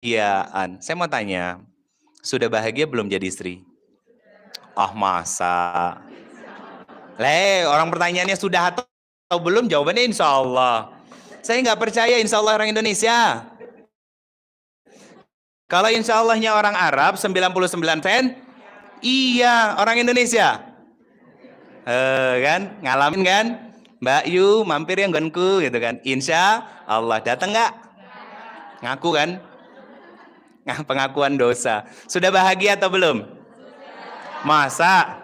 kebahagiaan. Saya mau tanya, sudah bahagia belum jadi istri? Ah, masa? Orang pertanyaannya sudah atau belum, jawabannya insya Allah. Saya nggak percaya insya Allah orang Indonesia. Kalau insya Allahnya orang Arab 99%, iya orang Indonesia. Kan, ngalamin kan? Mbak Yu, mampir ya nggonku gitu kan. Insya Allah, datang nggak? Ngaku kan? Pengakuan dosa. Sudah bahagia atau belum? Masa?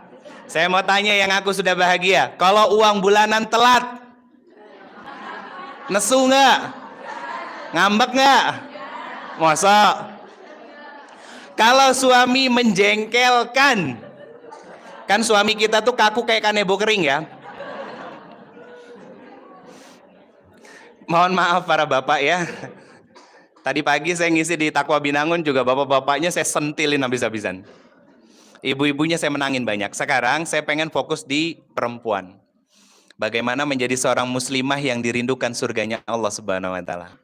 Saya mau tanya yang aku sudah bahagia. Kalau uang bulanan telat, nesu nggak? Ngambek nggak? Masa? Kalau suami menjengkelkan, kan suami kita tuh kaku kayak kanebo kering ya. Mohon maaf para bapak ya. Tadi pagi saya ngisi di Takwa Binangun juga bapak-bapaknya saya sentilin habis-habisan. Ibu-ibunya saya menangin banyak. Sekarang saya pengen fokus di perempuan. Bagaimana menjadi seorang muslimah yang dirindukan surganya Allah Subhanahu wa taala.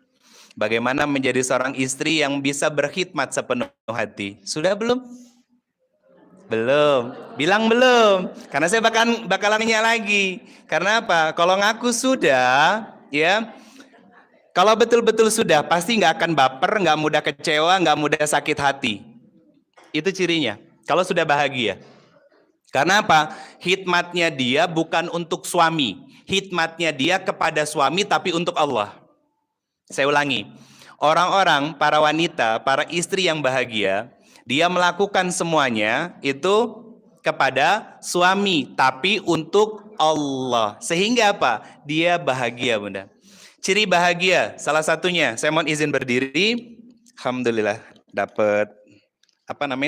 Bagaimana menjadi seorang istri yang bisa berkhidmat sepenuh hati. Sudah belum? Belum. Bilang belum. Karena saya bakalan nanya lagi. Karena apa? Kalau ngaku sudah, ya. Kalau betul-betul sudah, pasti nggak akan baper, nggak mudah kecewa, nggak mudah sakit hati. Itu cirinya. Kalau sudah bahagia. Karena apa? Hikmatnya dia bukan untuk suami. Hikmatnya dia kepada suami tapi untuk Allah. Saya ulangi. Orang-orang, para wanita, para istri yang bahagia, dia melakukan semuanya itu kepada suami tapi untuk Allah. Sehingga apa? Dia bahagia, Bunda. Ciri bahagia, salah satunya, saya mohon izin berdiri. Alhamdulillah, dapat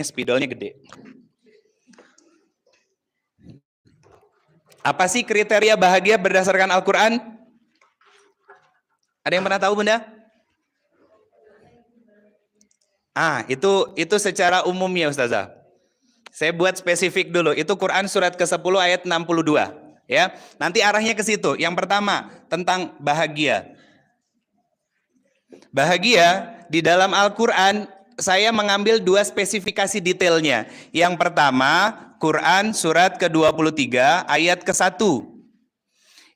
spidolnya gede. Apa sih kriteria bahagia berdasarkan Al-Quran? Ada yang pernah tahu, Bunda? Itu secara umum ya, Ustazah. Saya buat spesifik dulu. Itu Quran surat ke-10 ayat 62. Ya, nanti arahnya ke situ. Yang pertama, tentang bahagia. Bahagia di dalam Al-Quran, saya mengambil dua spesifikasi detailnya. Yang pertama, Quran surat ke-23 ayat ke-1.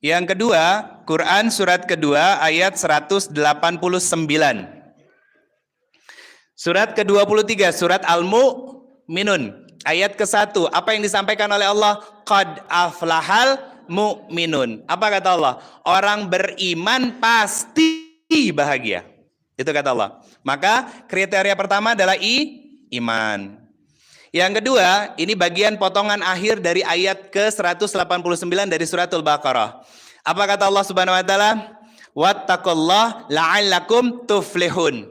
Yang kedua, Quran surat kedua ayat 189. Surat ke-23, surat Al-Mu'minun, ayat ke-1. Apa yang disampaikan oleh Allah? Qad aflahal mu'minun. Apa kata Allah? Orang beriman pasti bahagia. Itu kata Allah. Maka kriteria pertama adalah iman. Yang kedua, ini bagian potongan akhir dari ayat ke-189 dari suratul Baqarah. Apa kata Allah Subhanahu wa taala? Wattaqullah la'allakum tuflihun.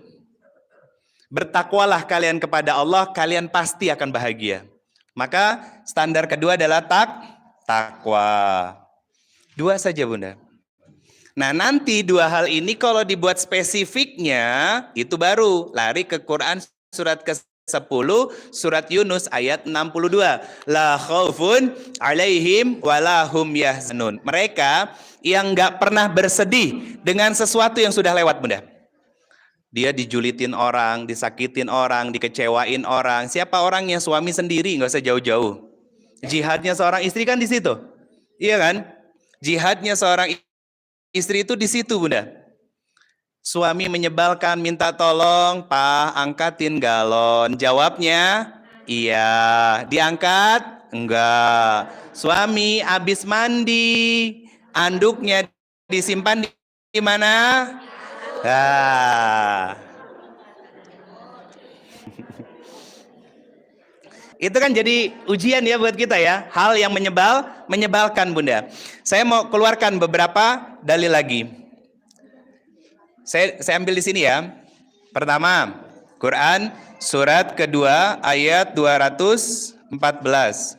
Bertakwalah kalian kepada Allah, kalian pasti akan bahagia. Maka standar kedua adalah takwa. Dua saja, Bunda. Nah, nanti dua hal ini kalau dibuat spesifiknya, itu baru lari ke Quran surat ke-10, surat Yunus ayat 62. La khaufun alaihim walahum yahzanun. Mereka yang nggak pernah bersedih dengan sesuatu yang sudah lewat, Bunda. Dia dijulitin orang, disakitin orang, dikecewain orang. Siapa orangnya? Suami sendiri, nggak usah jauh-jauh. Jihadnya seorang istri kan di situ. Iya kan? Jihadnya seorang istri itu di situ, Bunda. Suami menyebalkan, minta tolong, Pak, angkatin galon. Jawabnya, iya. Diangkat? Enggak. Suami habis mandi, anduknya disimpan di mana? Itu kan jadi ujian ya buat kita ya. Hal yang menyebalkan, Bunda. Saya mau keluarkan beberapa dalil lagi. Saya ambil di sini ya. Pertama, Quran surat kedua ayat 214.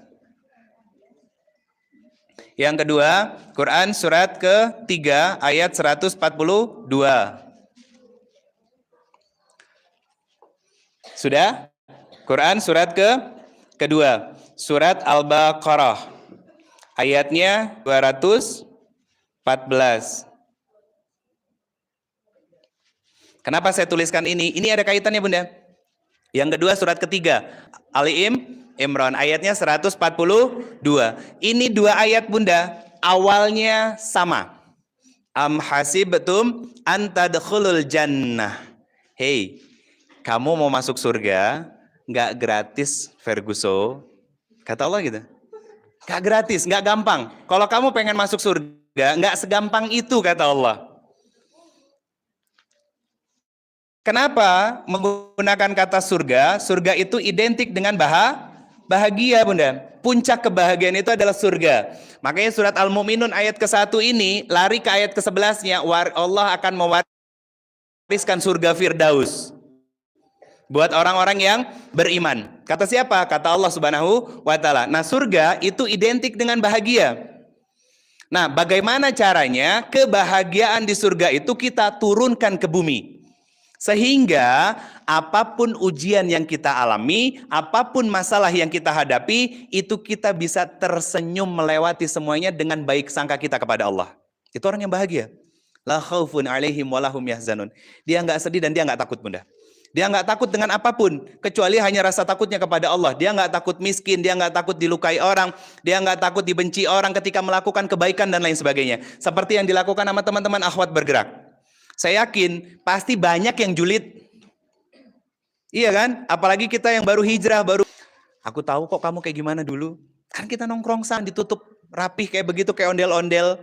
Yang kedua, Quran surat ketiga ayat 142. Sudah? Quran surat kedua, surat Al-Baqarah, ayatnya 214. Kenapa saya tuliskan ini? Ini ada kaitannya Bunda. Yang kedua surat ketiga, Ali Imran, ayatnya 142. Ini dua ayat Bunda, awalnya sama. Am hasibtum an tadkhulul jannah. Hei, kamu mau masuk surga, nggak gratis Ferguson. Kata Allah gitu. Nggak gratis, nggak gampang. Kalau kamu pengen masuk surga, nggak segampang itu kata Allah. Kenapa menggunakan kata surga? Surga itu identik dengan bahagia Bunda. Puncak kebahagiaan itu adalah surga. Makanya surat Al-Mu'minun ayat ke-1 ini lari ke ayat ke-11-nya. Allah akan mewariskan surga Firdaus buat orang-orang yang beriman. Kata siapa? Kata Allah Subhanahu wa Ta'ala. Nah, surga itu identik dengan bahagia. Nah, bagaimana caranya kebahagiaan di surga itu kita turunkan ke bumi? Sehingga apapun ujian yang kita alami, apapun masalah yang kita hadapi, itu kita bisa tersenyum melewati semuanya dengan baik sangka kita kepada Allah. Itu orang yang bahagia. La khaufun alaihim walahum yahzanun. Dia nggak sedih dan dia nggak takut Bunda. Dia nggak takut dengan apapun, kecuali hanya rasa takutnya kepada Allah. Dia nggak takut miskin, dia nggak takut dilukai orang, dia nggak takut dibenci orang ketika melakukan kebaikan dan lain sebagainya. Seperti yang dilakukan sama teman-teman akhwat bergerak. Saya yakin pasti banyak yang julid. Iya kan? Apalagi kita yang baru hijrah, aku tahu kok kamu kayak gimana dulu. Kan kita nongkrong sana ditutup rapih kayak begitu, kayak ondel-ondel.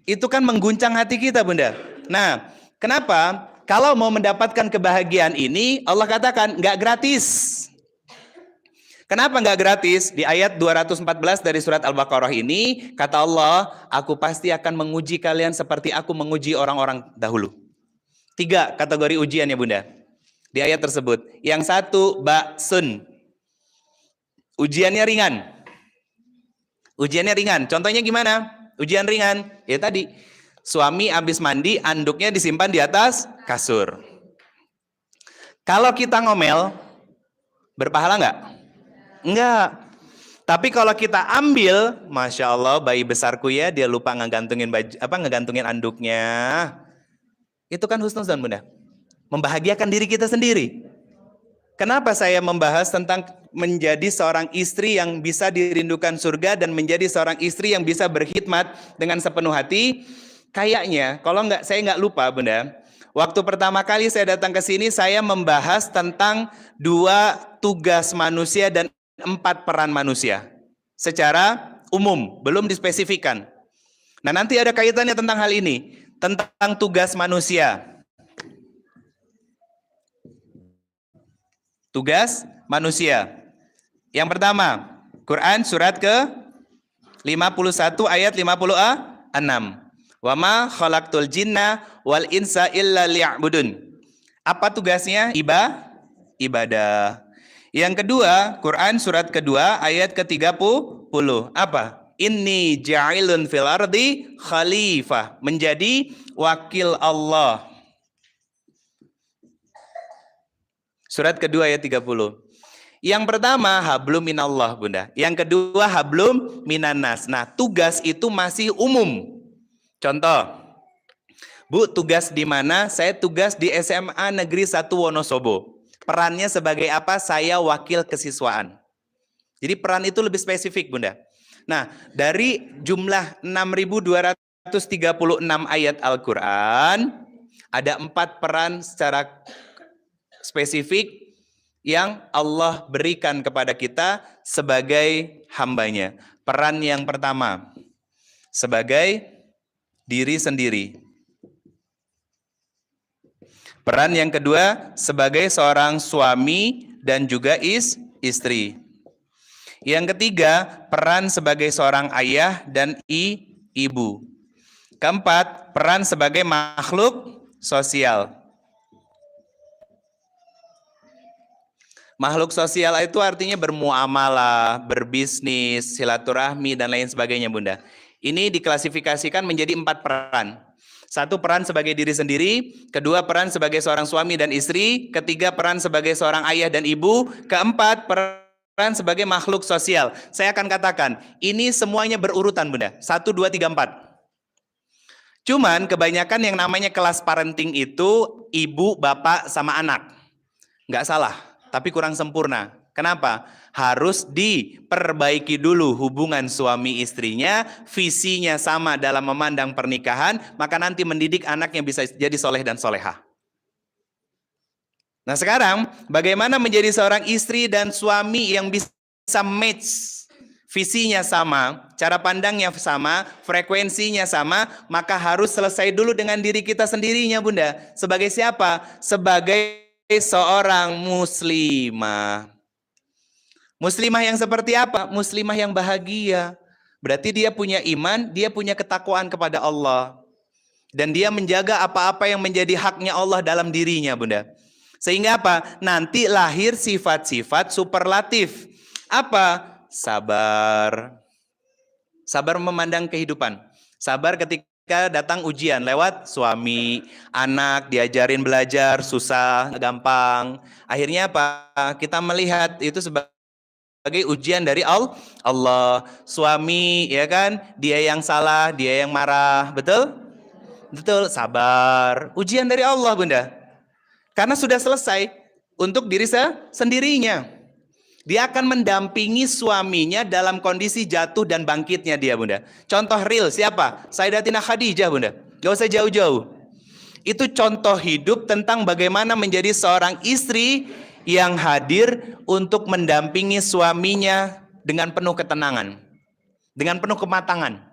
Itu kan mengguncang hati kita Bunda. Nah, kenapa? Kalau mau mendapatkan kebahagiaan ini, Allah katakan nggak gratis. Kenapa nggak gratis? Di ayat 214 dari surat Al-Baqarah ini, kata Allah, aku pasti akan menguji kalian seperti aku menguji orang-orang dahulu. 3 kategori ujiannya Bunda. Di ayat tersebut. Yang satu, ba'sun. Ujiannya ringan. Ujiannya ringan. Contohnya gimana? Ujian ringan. Ya tadi, suami habis mandi, anduknya disimpan di atas kasur. Kalau kita ngomel, berpahala nggak? Enggak. Tapi kalau kita ambil, Masya Allah, bayi besarku ya, dia lupa ngegantungin ngegantungin anduknya. Itu kan husnuzan Bunda. Membahagiakan diri kita sendiri. Kenapa saya membahas tentang menjadi seorang istri yang bisa dirindukan surga dan menjadi seorang istri yang bisa berkhidmat dengan sepenuh hati? Kayaknya, kalau enggak, saya nggak lupa Bunda. Waktu pertama kali saya datang ke sini, saya membahas tentang 2 tugas manusia dan 4 peran manusia secara umum, belum dispesifikan. Nah, nanti ada kaitannya tentang hal ini, tentang tugas manusia. Tugas manusia. Yang pertama, Quran surat ke-51 ayat 56. Wa ma khalaqtul jinna wal insa illa liya'budun. Apa tugasnya? Ibadah. Yang kedua, Quran surat kedua ayat ke-30. Apa? Inni ja'ilun fil ardi khalifah. Menjadi wakil Allah. Surat kedua ayat 30. Yang pertama, hablum minallah Bunda. Yang kedua, hablum minannas. Nah, tugas itu masih umum. Contoh, Bu, tugas di mana? Saya tugas di SMA Negeri 1 Wonosobo. Perannya sebagai apa? Saya wakil kesiswaan. Jadi peran itu lebih spesifik Bunda. Nah, dari jumlah 6.236 ayat Al-Quran, ada 4 peran secara spesifik yang Allah berikan kepada kita sebagai hambanya. Peran yang pertama, sebagai diri sendiri. Peran yang kedua, sebagai seorang suami dan juga istri. Yang ketiga, peran sebagai seorang ayah dan ibu. Keempat, peran sebagai makhluk sosial. Makhluk sosial itu artinya bermuamalah, berbisnis, silaturahmi, dan lain sebagainya Bunda. Ini diklasifikasikan menjadi 4 peran. 1 peran sebagai diri sendiri, kedua peran sebagai seorang suami dan istri, ketiga peran sebagai seorang ayah dan ibu, keempat peran sebagai makhluk sosial. Saya akan katakan, ini semuanya berurutan Bunda. 1, 2, 3, 4. Cuman kebanyakan yang namanya kelas parenting itu ibu, bapak, sama anak. Nggak salah, tapi kurang sempurna. Kenapa? Harus diperbaiki dulu hubungan suami istrinya, visinya sama dalam memandang pernikahan, maka nanti mendidik anaknya bisa jadi soleh dan solehah. Nah sekarang, bagaimana menjadi seorang istri dan suami yang bisa match, visinya sama, cara pandangnya sama, frekuensinya sama, maka harus selesai dulu dengan diri kita sendirinya, Bunda. Sebagai siapa? Sebagai seorang muslimah. Muslimah yang seperti apa? Muslimah yang bahagia. Berarti dia punya iman, dia punya ketakwaan kepada Allah. Dan dia menjaga apa-apa yang menjadi haknya Allah dalam dirinya, Bunda. Sehingga apa? Nanti lahir sifat-sifat superlatif. Apa? Sabar. Sabar memandang kehidupan. Sabar ketika datang ujian lewat suami, anak, diajarin belajar, susah, gampang. Akhirnya apa? Kita melihat itu sebagai ujian dari Allah. Suami, ya kan? Dia yang salah, dia yang marah. Betul? Betul, sabar. Ujian dari Allah, Bunda. Karena sudah selesai untuk diri sendirinya. Dia akan mendampingi suaminya dalam kondisi jatuh dan bangkitnya dia, Bunda. Contoh real siapa? Sayyidatina Khadijah, Bunda. Gak usah jauh-jauh. Itu contoh hidup tentang bagaimana menjadi seorang istri yang hadir untuk mendampingi suaminya dengan penuh ketenangan. Dengan penuh kematangan.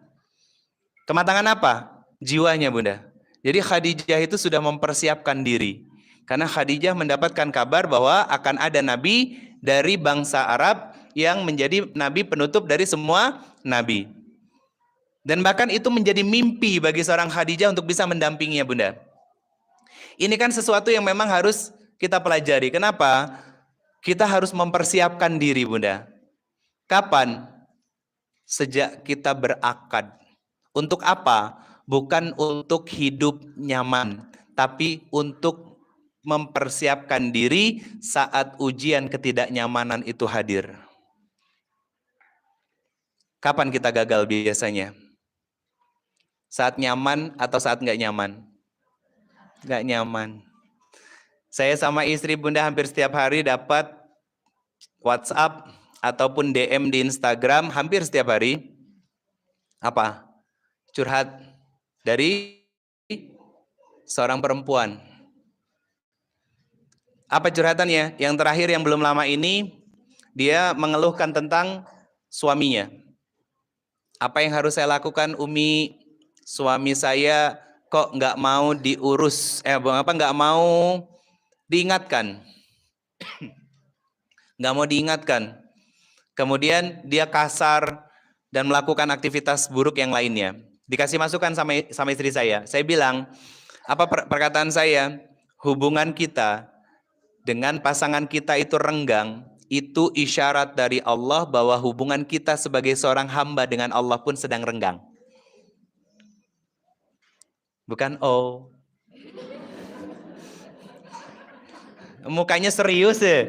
Kematangan apa? Jiwanya, Bunda. Jadi Khadijah itu sudah mempersiapkan diri. Karena Khadijah mendapatkan kabar bahwa akan ada nabi dari bangsa Arab yang menjadi nabi penutup dari semua nabi. Dan bahkan itu menjadi mimpi bagi seorang Khadijah untuk bisa mendampinginya, Bunda. Ini kan sesuatu yang memang harus kita pelajari. Kenapa? Kita harus mempersiapkan diri, Bunda. Kapan? Sejak kita berakad. Untuk apa? Bukan untuk hidup nyaman, tapi untuk mempersiapkan diri saat ujian ketidaknyamanan itu hadir. Kapan kita gagal biasanya? Saat nyaman atau saat nggak nyaman? Nggak nyaman. Saya sama istri, Bunda, hampir setiap hari dapat WhatsApp ataupun DM di Instagram hampir setiap hari. Apa? Curhat dari seorang perempuan. Apa curhatannya? Yang terakhir yang belum lama ini, dia mengeluhkan tentang suaminya. Apa yang harus saya lakukan, Umi? Suami saya kok nggak mau diurus, nggak mau diingatkan. Nggak mau diingatkan. Kemudian dia kasar dan melakukan aktivitas buruk yang lainnya. Dikasih masukan sama istri saya. Saya bilang, apa perkataan saya? Hubungan kita dengan pasangan kita itu renggang, itu isyarat dari Allah bahwa hubungan kita sebagai seorang hamba dengan Allah pun sedang renggang. Bukan oh. Mukanya serius ya.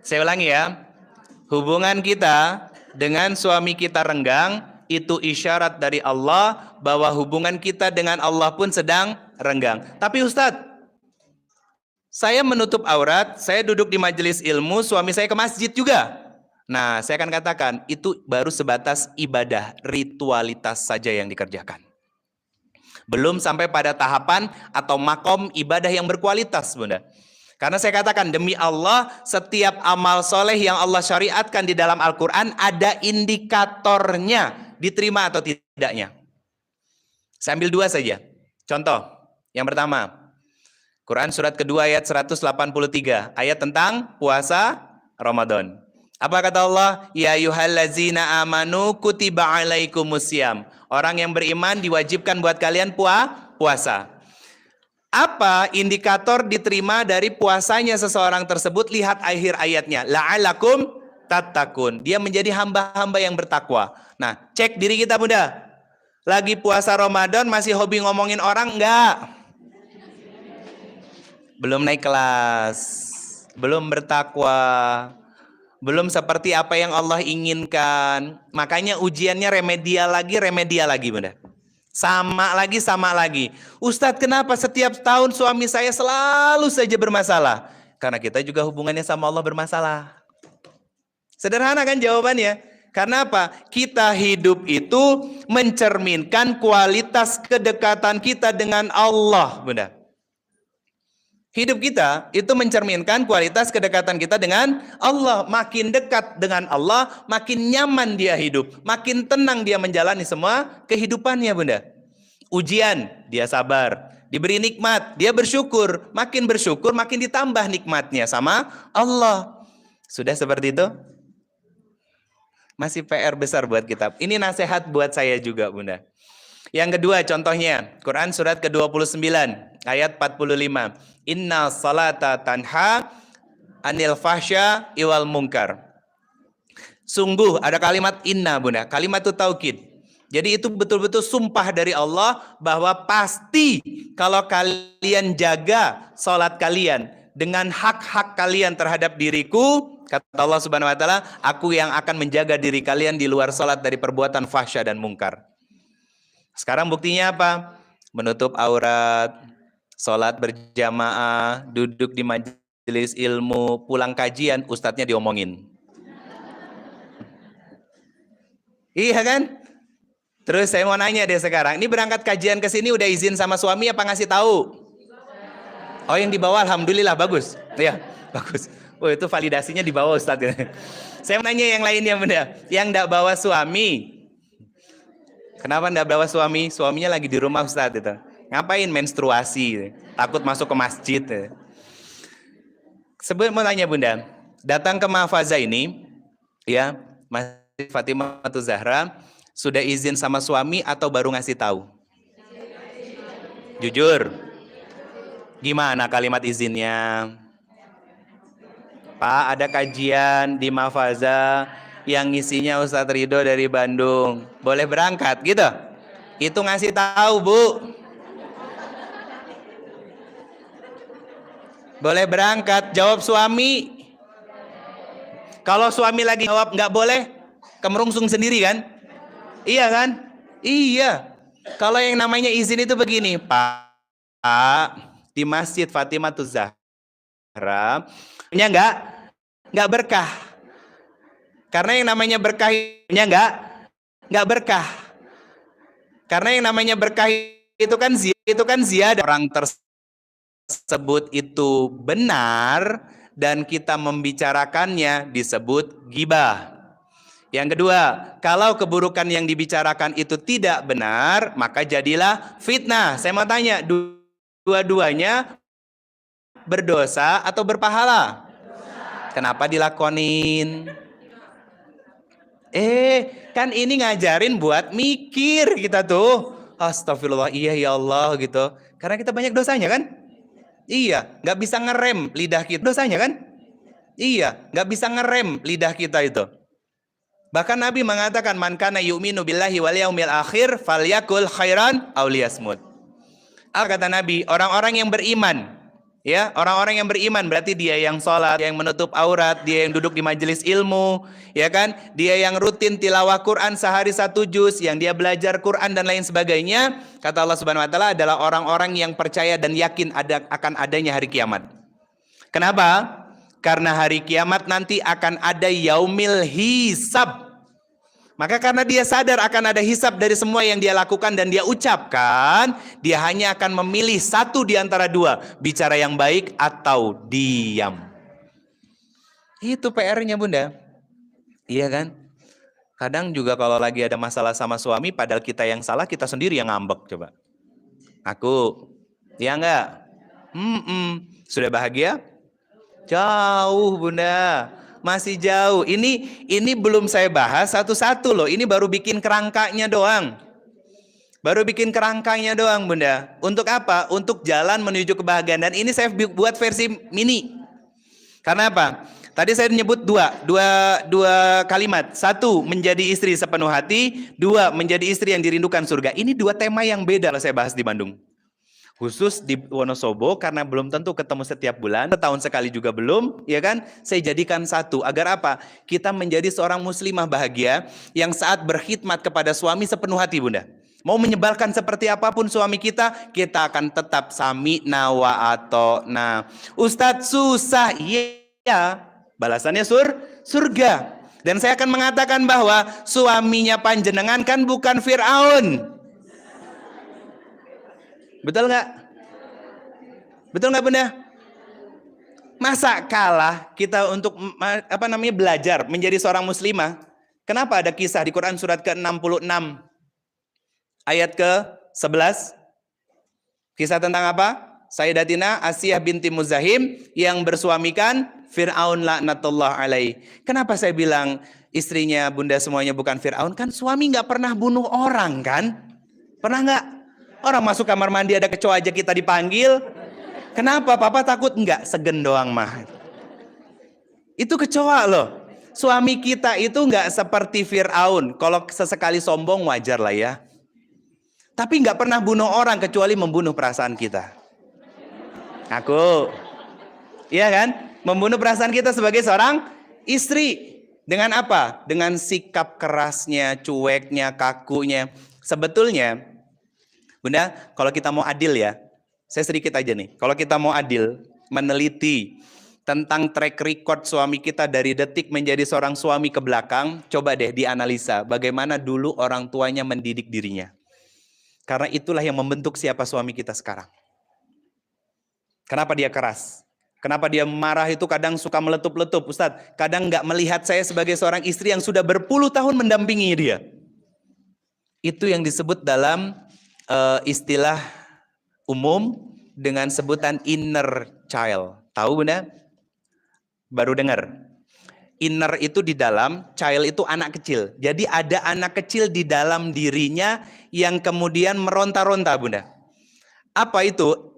Saya ulangi ya. Hubungan kita dengan suami kita renggang, itu isyarat dari Allah bahwa hubungan kita dengan Allah pun sedang renggang. Tapi Ustadz, saya menutup aurat, saya duduk di majelis ilmu, suami saya ke masjid juga. Nah, saya akan katakan, itu baru sebatas ibadah, ritualitas saja yang dikerjakan. Belum sampai pada tahapan atau makom ibadah yang berkualitas, Bunda. Karena saya katakan, demi Allah, setiap amal soleh yang Allah syariatkan di dalam Al-Quran, ada indikatornya, diterima atau tidaknya. Saya ambil dua saja. Contoh, yang pertama, Quran surat kedua ayat 183, ayat tentang puasa Ramadan. Apa kata Allah? Ya ayyuhallazina amanu kutiba alaikumusiyam. Orang yang beriman diwajibkan buat kalian puasa. Apa indikator diterima dari puasanya seseorang tersebut? Lihat akhir ayatnya. La'alakum tattaqun. Dia menjadi hamba-hamba yang bertakwa. Nah, cek diri kita, Bunda. Lagi puasa Ramadan masih hobi ngomongin orang? Enggak. Belum naik kelas, belum bertakwa, belum seperti apa yang Allah inginkan. Makanya ujiannya remedial lagi, Bunda. Sama lagi, sama lagi. Ustadz, kenapa setiap tahun suami saya selalu saja bermasalah? Karena kita juga hubungannya sama Allah bermasalah. Sederhana kan jawabannya? Karena apa? Kita hidup itu mencerminkan kualitas kedekatan kita dengan Allah, Bunda. Hidup kita itu mencerminkan kualitas kedekatan kita dengan Allah. Makin dekat dengan Allah, makin nyaman dia hidup. Makin tenang dia menjalani semua kehidupannya, Bunda. Ujian, dia sabar. Diberi nikmat, dia bersyukur. Makin bersyukur, makin ditambah nikmatnya sama Allah. Sudah seperti itu? Masih PR besar buat kita. Ini nasihat buat saya juga, Bunda. Yang kedua contohnya, Quran surat ke-29 ayat 45. Inna salata tanha anil fahsya iwal munkar. Sungguh ada kalimat inna, Bunda. Kalimat itu taukid. Jadi itu betul-betul sumpah dari Allah bahwa pasti kalau kalian jaga salat kalian dengan hak-hak kalian terhadap diriku, kata Allah Subhanahu wa taala, aku yang akan menjaga diri kalian di luar salat dari perbuatan fahsya dan mungkar. Sekarang buktinya apa? Menutup aurat, sholat berjamaah, duduk di majelis ilmu, pulang kajian, ustadznya diomongin. Iya kan? Terus saya mau nanya deh sekarang, ini berangkat kajian ke sini udah izin sama suami apa ngasih tahu? Oh, yang dibawa alhamdulillah bagus. Iya, bagus. Oh, itu validasinya dibawa ustadz. Saya mau nanya yang lainnya, Bunda. Yang enggak bawa suami. Kenapa enggak bawa suami? Suaminya lagi di rumah ustadz itu. Ngapain menstruasi? Takut masuk ke masjid. Sebelum mau tanya, Bunda, datang ke Mahfazah ini, ya, Masjid Fatimah Zahra, sudah izin sama suami atau baru ngasih tahu? Jujur. Gimana kalimat izinnya? Pak, ada kajian di Mahfazah yang isinya Ustadz Ridho dari Bandung. Boleh berangkat gitu? Itu ngasih tahu, Bu. Boleh berangkat, jawab suami. Kalau suami lagi jawab nggak boleh, kemerungsung sendiri kan? Iya kan? Iya. Kalau yang namanya izin itu begini, Pak, di Masjid Fatimah Zahra, nya nggak berkah. Karena yang namanya berkahnya nggak berkah. Karena yang namanya berkah itu kan ziyadah. Orang tersebut itu benar dan kita membicarakannya disebut ghibah. Yang kedua, kalau keburukan yang dibicarakan itu tidak benar, maka jadilah fitnah. Saya mau tanya, dua-duanya berdosa atau berpahala? Kenapa dilakonin? Kan ini ngajarin buat mikir kita tuh. Astagfirullah, iya ya Allah gitu. Karena kita banyak dosanya kan? Iya, nggak bisa ngerem lidah kita dosanya kan? Iya, nggak bisa ngerem lidah kita itu. Bahkan Nabi mengatakan, man kana yu'minu billahi wal yaumil akhir falyakul khairan aw liyasmut. Kata Nabi, orang-orang yang beriman, ya, orang-orang yang beriman berarti dia yang sholat, dia yang menutup aurat, dia yang duduk di majelis ilmu, ya kan? Dia yang rutin tilawah Quran sehari 1 juz, yang dia belajar Quran dan lain sebagainya. Kata Allah Subhanahu wa taala adalah orang-orang yang percaya dan yakin akan adanya hari kiamat. Kenapa? Karena hari kiamat nanti akan ada yaumil hisab. Maka karena dia sadar akan ada hisab dari semua yang dia lakukan dan dia ucapkan, dia hanya akan memilih satu di antara dua, bicara yang baik atau diam. Itu PR-nya, Bunda. Iya kan? Kadang juga kalau lagi ada masalah sama suami, padahal kita yang salah, kita sendiri yang ngambek. Coba. Aku, ya enggak? Sudah bahagia? Jauh, Bunda. Masih jauh. Ini belum saya bahas satu-satu loh. Ini baru bikin kerangkanya doang. Baru bikin kerangkanya doang, Bunda. Untuk apa? Untuk jalan menuju kebahagiaan. Dan ini saya buat versi mini. Karena apa? Tadi saya menyebut dua kalimat. 1, menjadi istri sepenuh hati. 2, menjadi istri yang dirindukan surga. Ini 2 tema yang beda kalau saya bahas di Bandung. Khusus di Wonosobo karena belum tentu ketemu setiap bulan, setahun sekali juga belum, ya kan? Saya jadikan 1 agar apa? Kita menjadi seorang muslimah bahagia yang saat berkhidmat kepada suami sepenuh hati, Bunda. Mau menyebalkan seperti apapun suami kita, kita akan tetap sami'na wa ata'na. Ustadz susah, iya. Balasannya surga. Dan saya akan mengatakan bahwa suaminya panjenengan kan bukan Fir'aun. Betul nggak? Betul nggak Bunda? Masa kalah kita untuk belajar menjadi seorang muslimah? Kenapa ada kisah di Quran surat ke-66 ayat ke-11? Kisah tentang apa? Sayyidatina Asiyah binti Muzahim yang bersuamikan Fir'aun laknatullah alaih. Kenapa saya bilang istrinya Bunda semuanya bukan Fir'aun? Kan suami nggak pernah bunuh orang kan? Pernah nggak? Orang masuk kamar mandi ada kecoa aja kita dipanggil. Kenapa? Papa takut? Enggak, segen doang mah. Itu kecoa loh. Suami kita itu enggak seperti Fir'aun. Kalau sesekali sombong wajar lah ya. Tapi enggak pernah bunuh orang kecuali membunuh perasaan kita. Aku. Iya kan? Membunuh perasaan kita sebagai seorang istri. Dengan apa? Dengan sikap kerasnya, cueknya, kakunya. Sebetulnya, Bunda, kalau kita mau adil ya, saya sedikit aja nih. Kalau kita mau adil, meneliti tentang track record suami kita dari detik menjadi seorang suami ke belakang, coba deh dianalisa bagaimana dulu orang tuanya mendidik dirinya. Karena itulah yang membentuk siapa suami kita sekarang. Kenapa dia keras? Kenapa dia marah itu kadang suka meletup-letup? Ustadz, kadang nggak melihat saya sebagai seorang istri yang sudah berpuluh tahun mendampingi dia. Itu yang disebut dalam istilah umum dengan sebutan inner child. Tahu Bunda? Baru dengar. Inner itu di dalam, child itu anak kecil. Jadi ada anak kecil di dalam dirinya yang kemudian meronta-ronta Bunda. Apa itu?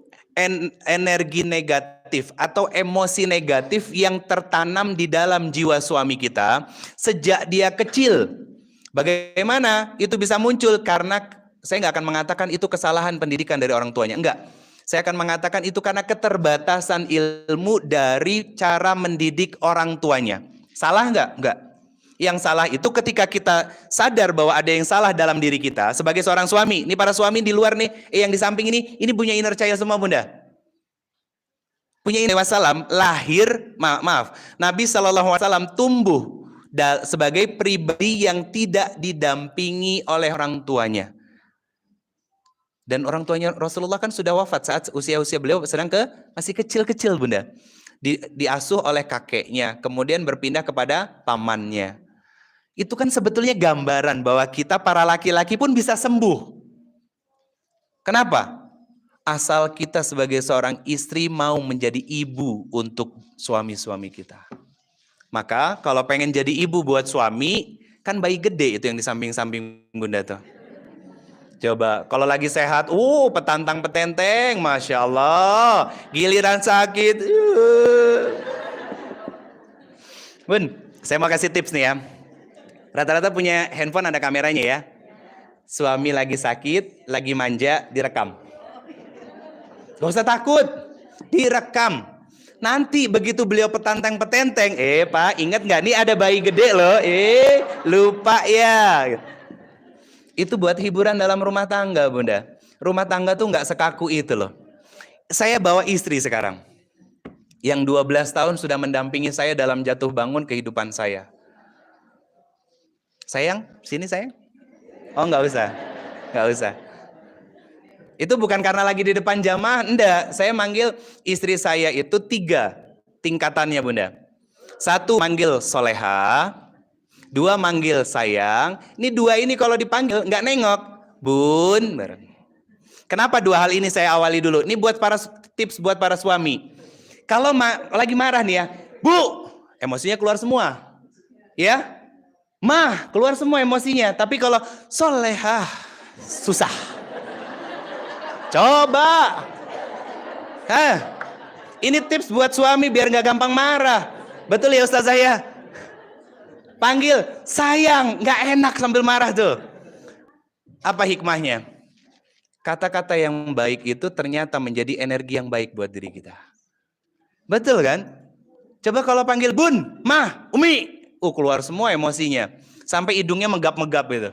Energi negatif atau emosi negatif yang tertanam di dalam jiwa suami kita sejak dia kecil. Bagaimana itu bisa muncul? Karena saya nggak akan mengatakan itu kesalahan pendidikan dari orang tuanya. Enggak. Saya akan mengatakan itu karena keterbatasan ilmu dari cara mendidik orang tuanya. Salah nggak? Enggak. Yang salah itu ketika kita sadar bahwa ada yang salah dalam diri kita sebagai seorang suami. Ini para suami di luar nih, yang di samping ini punya inner child semua Bunda. Punya inner wasallam lahir, maaf, Nabi SAW tumbuh sebagai pribadi yang tidak didampingi oleh orang tuanya. Dan orang tuanya Rasulullah kan sudah wafat saat usia beliau masih kecil-kecil Bunda. Diasuh oleh kakeknya, kemudian berpindah kepada pamannya. Itu kan sebetulnya gambaran bahwa kita para laki-laki pun bisa sembuh. Kenapa? Asal kita sebagai seorang istri mau menjadi ibu untuk suami-suami kita. Maka kalau pengen jadi ibu buat suami, kan bayi gede itu yang di samping-samping Bunda tuh. Coba, kalau lagi sehat, petantang petenteng, Masya Allah. Giliran sakit. Bun, saya mau kasih tips nih ya. Rata-rata punya handphone ada kameranya ya. Suami lagi sakit, lagi manja, direkam. Gak usah takut, direkam. Nanti begitu beliau petantang petenteng, Pak, ingat nggak nih ada bayi gede loh, lupa ya. Itu buat hiburan dalam rumah tangga Bunda. Rumah tangga tuh nggak sekaku itu loh. Saya bawa istri sekarang. Yang 12 tahun sudah mendampingi saya dalam jatuh bangun kehidupan saya. Sayang, sini sayang. Oh nggak usah. Nggak usah. Itu bukan karena lagi di depan jamaah. Enggak, saya manggil istri saya itu 3 tingkatannya Bunda. 1 manggil soleha. 2 manggil sayang. Ini 2 ini kalau dipanggil nggak nengok. Bun. Kenapa 2 hal ini saya awali dulu? Ini buat tips buat para suami. Kalau lagi marah nih ya. Bu. Emosinya keluar semua. Ya. Mah. Keluar semua emosinya. Tapi kalau soleha. Susah. Coba. Ini tips buat suami biar nggak gampang marah. Betul ya Ustazah ya? Panggil sayang, nggak enak sambil marah tuh. Apa hikmahnya? Kata-kata yang baik itu ternyata menjadi energi yang baik buat diri kita. Betul kan? Coba kalau panggil bun, mah, umi, keluar semua emosinya. Sampai hidungnya megap-megap itu.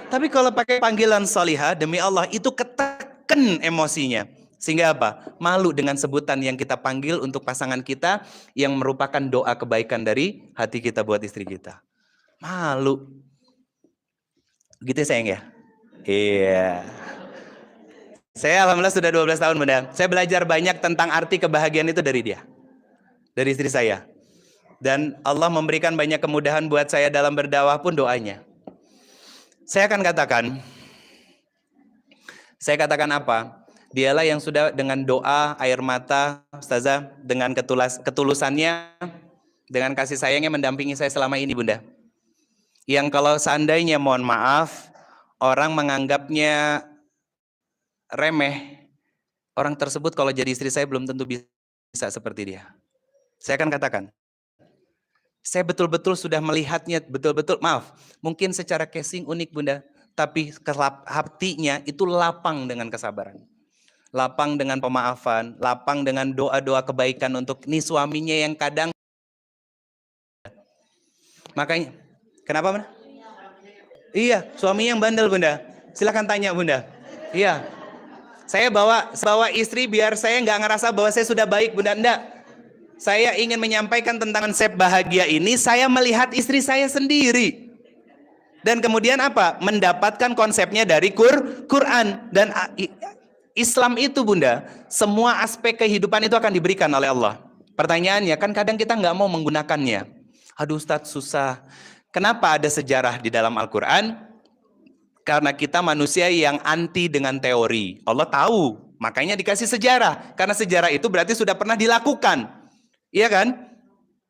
Tapi kalau pakai panggilan solihah, demi Allah, itu ketekan emosinya. Sehingga apa? Malu dengan sebutan yang kita panggil untuk pasangan kita yang merupakan doa kebaikan dari hati kita buat istri kita. Malu. Gitu ya, sayang ya? Iya. Saya alhamdulillah sudah 12 tahun, Bunda. Saya belajar banyak tentang arti kebahagiaan itu dari dia. Dari istri saya. Dan Allah memberikan banyak kemudahan buat saya dalam berdakwah pun doanya. Saya katakan apa? Dialah yang sudah dengan doa, air mata, Ustazah, dengan ketulusannya, dengan kasih sayangnya mendampingi saya selama ini, Bunda. Yang kalau seandainya, mohon maaf, orang menganggapnya remeh, orang tersebut kalau jadi istri saya belum tentu bisa seperti dia. Saya akan katakan, saya betul-betul sudah melihatnya, betul-betul, maaf, mungkin secara casing unik, Bunda, tapi hatinya itu lapang dengan kesabaran. Lapang dengan pemaafan, lapang dengan doa-doa kebaikan untuk nih suaminya yang kadang. Makanya, kenapa, Bunda? Iya, suami yang bandel, Bunda. Silakan tanya, Bunda. Iya. Saya bawa istri biar saya nggak ngerasa bahwa saya sudah baik, Bunda. Enggak. Saya ingin menyampaikan tentang konsep bahagia ini, saya melihat istri saya sendiri. Dan kemudian apa? Mendapatkan konsepnya dari Quran. Dan Islam itu, Bunda, semua aspek kehidupan itu akan diberikan oleh Allah. Pertanyaannya, kan kadang kita nggak mau menggunakannya. Aduh Ustadz, susah. Kenapa ada sejarah di dalam Al-Quran? Karena kita manusia yang anti dengan teori. Allah tahu, makanya dikasih sejarah. Karena sejarah itu berarti sudah pernah dilakukan. Iya kan?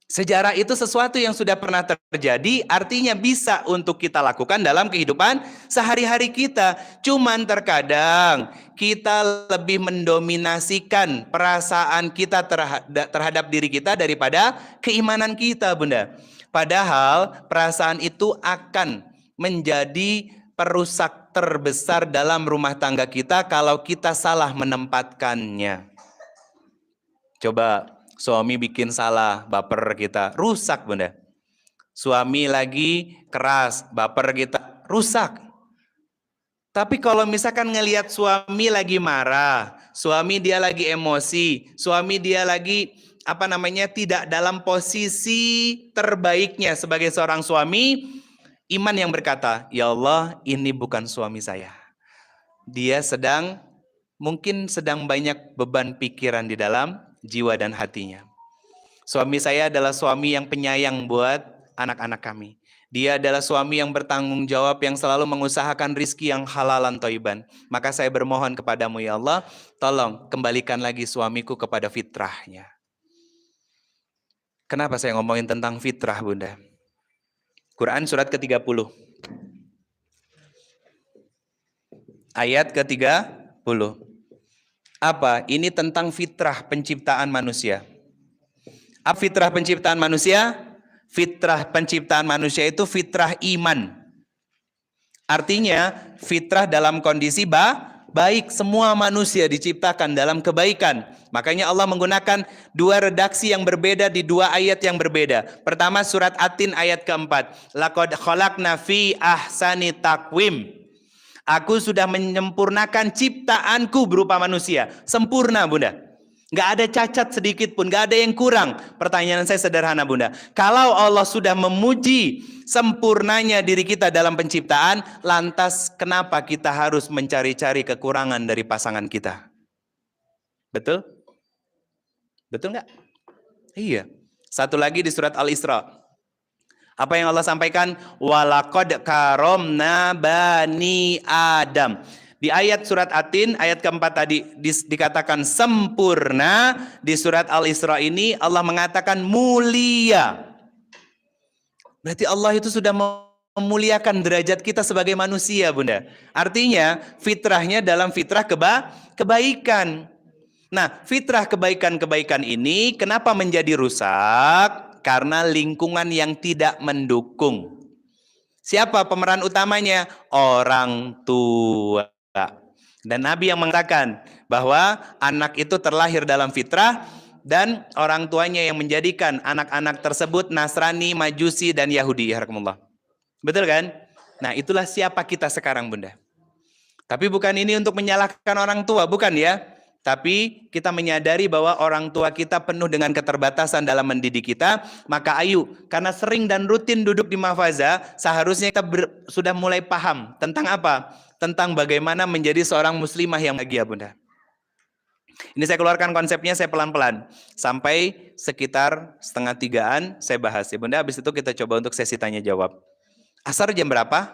Sejarah itu sesuatu yang sudah pernah terjadi, artinya bisa untuk kita lakukan dalam kehidupan sehari-hari kita. Cuman terkadang kita lebih mendominasikan perasaan kita terhadap diri kita daripada keimanan kita, Bunda. Padahal perasaan itu akan menjadi perusak terbesar dalam rumah tangga kita kalau kita salah menempatkannya. Coba suami bikin salah, baper kita, rusak, Bunda. Suami lagi keras, baper kita, rusak. Tapi kalau misalkan ngelihat suami lagi marah, suami dia lagi emosi, suami dia lagi tidak dalam posisi terbaiknya sebagai seorang suami, iman yang berkata, ya Allah, ini bukan suami saya. Dia mungkin sedang banyak beban pikiran di dalam jiwa dan hatinya. Suami saya adalah suami yang penyayang buat anak-anak kami. Dia adalah suami yang bertanggung jawab, yang selalu mengusahakan rizki yang halalan thayyiban. Maka saya bermohon kepadamu ya Allah, tolong kembalikan lagi suamiku kepada fitrahnya. Kenapa saya ngomongin tentang fitrah, Bunda? Quran surat ke-30. Ayat ke-30. Apa? Ini tentang fitrah penciptaan manusia. Apa fitrah penciptaan manusia? Fitrah penciptaan manusia itu fitrah iman. Artinya fitrah dalam kondisi baik. Semua manusia diciptakan dalam kebaikan. Makanya Allah menggunakan dua redaksi yang berbeda di dua ayat yang berbeda. Pertama surat At-Tin ayat keempat. Laqad khalaqna fi ahsani taqwim. Aku sudah menyempurnakan ciptaanku berupa manusia. Sempurna, Bunda. Nggak ada cacat sedikit pun, nggak ada yang kurang. Pertanyaan saya sederhana, Bunda. Kalau Allah sudah memuji sempurnanya diri kita dalam penciptaan, lantas kenapa kita harus mencari-cari kekurangan dari pasangan kita? Betul? Betul nggak? Iya. Satu lagi di surat Al-Isra. Apa yang Allah sampaikan? Walaqad karomna bani Adam. Di ayat surat At-Tin, ayat keempat tadi dikatakan sempurna. Di surat Al-Isra ini Allah mengatakan mulia. Berarti Allah itu sudah memuliakan derajat kita sebagai manusia, Bunda. Artinya fitrahnya dalam fitrah kebaikan. Nah, fitrah kebaikan-kebaikan ini kenapa menjadi rusak? Karena lingkungan yang tidak mendukung. Siapa pemeran utamanya? Orang tua. Dan Nabi yang mengatakan bahwa anak itu terlahir dalam fitrah dan orang tuanya yang menjadikan anak-anak tersebut Nasrani, Majusi, dan Yahudi. Betul kan? Nah, itulah siapa kita sekarang, Bunda. Tapi bukan ini untuk menyalahkan orang tua, bukan ya. Tapi kita menyadari bahwa orang tua kita penuh dengan keterbatasan dalam mendidik kita. Maka ayo, karena sering dan rutin duduk di mahfaza, seharusnya kita sudah mulai paham tentang apa? Tentang bagaimana menjadi seorang muslimah yang bahagia, Bunda. Ini saya keluarkan konsepnya, saya pelan-pelan. Sampai sekitar 2:30 saya bahas ya, Bunda. Habis itu kita coba untuk sesi tanya jawab. Asar jam berapa?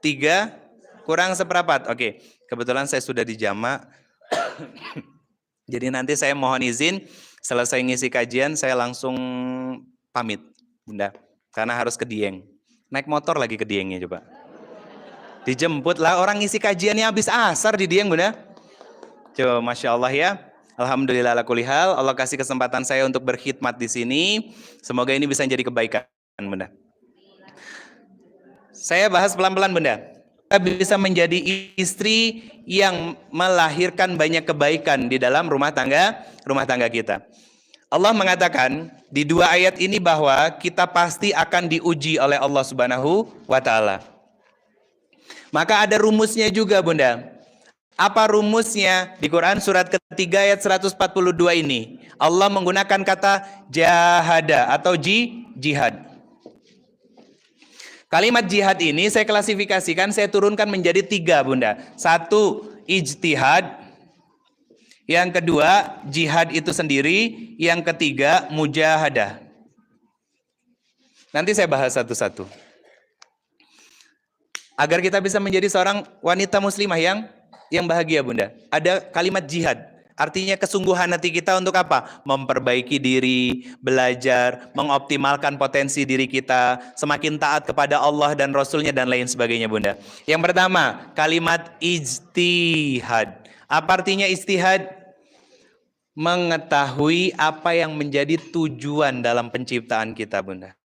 3:45. Oke, kebetulan saya sudah di jama. Jadi nanti saya mohon izin, selesai ngisi kajian saya langsung pamit, Bunda. Karena harus ke Dieng. Naik motor lagi ke Diengnya coba. Dijemput lah, orang ngisi kajiannya habis asar di Dieng, Bunda. Coba, Masya Allah ya. Alhamdulillah ala kulli hal, Allah kasih kesempatan saya untuk berkhidmat di sini. Semoga ini bisa jadi kebaikan, Bunda. Saya bahas pelan-pelan, Bunda. Kita bisa menjadi istri yang melahirkan banyak kebaikan di dalam rumah tangga kita. Allah mengatakan di 2 ayat ini bahwa kita pasti akan diuji oleh Allah Subhanahu wa taala. Maka ada rumusnya juga, Bunda. Apa rumusnya? Di Quran surat ketiga ayat 142 ini. Allah menggunakan kata jahada atau jihad. Kalimat jihad ini saya klasifikasikan, saya turunkan menjadi 3, Bunda. 1, ijtihad. Yang kedua, jihad itu sendiri. Yang ketiga, mujahadah. Nanti saya bahas satu-satu. Agar kita bisa menjadi seorang wanita muslimah yang bahagia, Bunda. Ada kalimat jihad. Artinya kesungguhan hati kita untuk apa? Memperbaiki diri, belajar, mengoptimalkan potensi diri kita, semakin taat kepada Allah dan Rasulnya dan lain sebagainya, Bunda. Yang pertama, kalimat ijtihad. Apa artinya ijtihad? Mengetahui apa yang menjadi tujuan dalam penciptaan kita, Bunda.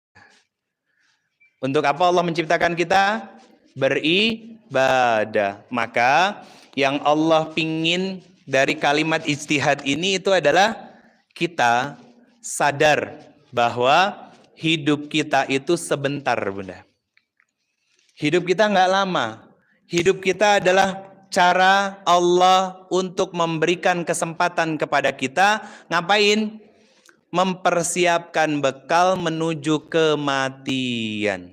Untuk apa Allah menciptakan kita? Beribadah. Maka yang Allah pingin dari kalimat ijtihad ini itu adalah kita sadar bahwa hidup kita itu sebentar, Bunda. Hidup kita nggak lama. Hidup kita adalah cara Allah untuk memberikan kesempatan kepada kita. Ngapain? Mempersiapkan bekal menuju kematian.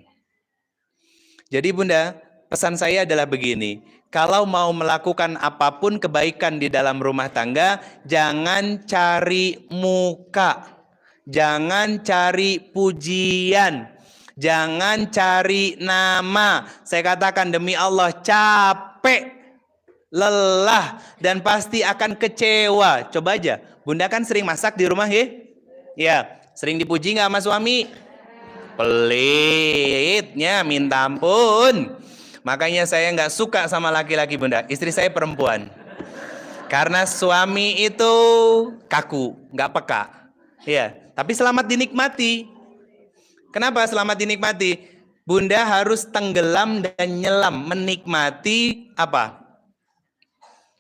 Jadi, Bunda, pesan saya adalah begini. Kalau mau melakukan apapun kebaikan di dalam rumah tangga, jangan cari muka, jangan cari pujian, jangan cari nama. Saya katakan demi Allah, capek, lelah, dan pasti akan kecewa. Coba aja, Bunda kan sering masak di rumah ya? Ya, sering dipuji nggak sama suami? Pelitnya minta ampun. Makanya saya nggak suka sama laki-laki, Bunda. Istri saya perempuan. Karena suami itu kaku, nggak peka. Ya, tapi selamat dinikmati. Kenapa selamat dinikmati? Bunda harus tenggelam dan nyelam menikmati apa?